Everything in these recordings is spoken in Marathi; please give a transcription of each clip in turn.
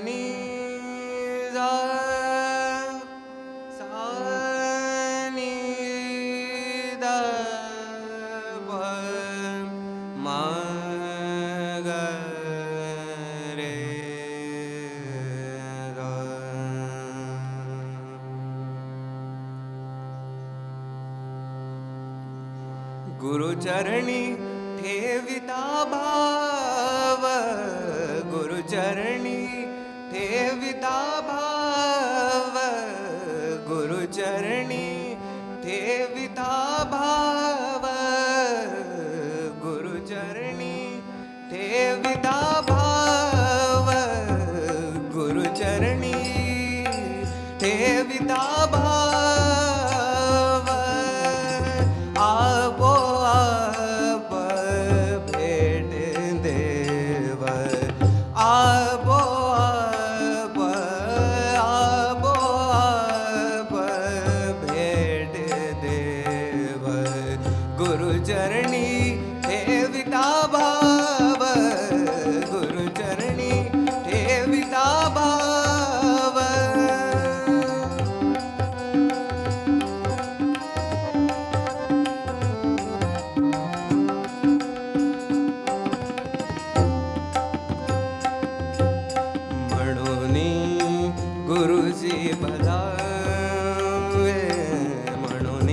नी जा सा नी द प म ग रे ग. गुरुचरणी ठेविता भाव, गुरुचरणी ठेविता भाव, गुरुचरणी ठेविता भाव, गुरुचरणी ठेविता भाव, गुरुचरणी ठेविता भाव. आपोआप भेट देव, आपोआप आपोआप भेट देव. गुरुचरणी ठेविता भाव, गुरुचरणी ठेविता भाव. गुरुजी भजावे म्हणून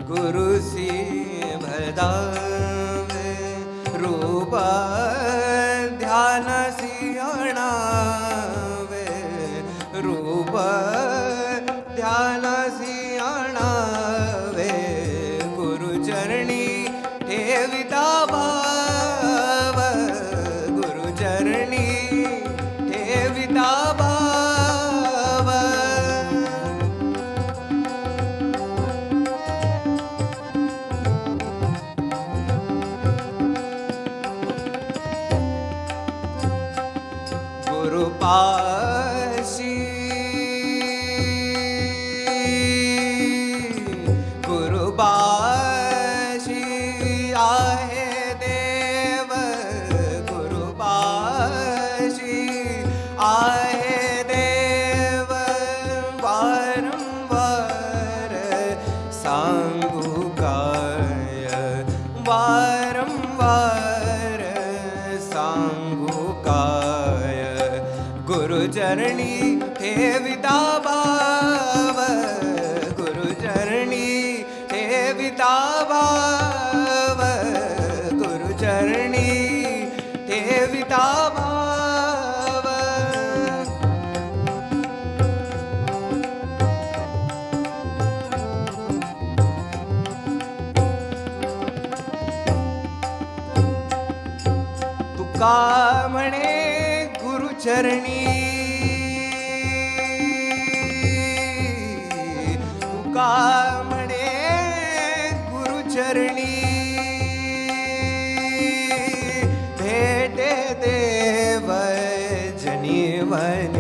गुरुजी भजावे. रूप ध्यानसी आणावे, रूप ध्यानसी आणावे. गुरुचरणी ठेविता भाव, गुरुचरणी ठेविता भाव. गुरुपाशी गुरुपाशी आहे देव, गुरुपाशी आहे देव. वारंवार सांगू काय, वारंवार सांगू काय. गुरुचरणी ठेविता भाव, गुरुचरणी ठेविता भाव, गुरुचरणी ठेविता भाव. तुका म्हणे गुरुचरणी, तुका म्हणे गुरुचरणी. भेटे देव जनीवनी.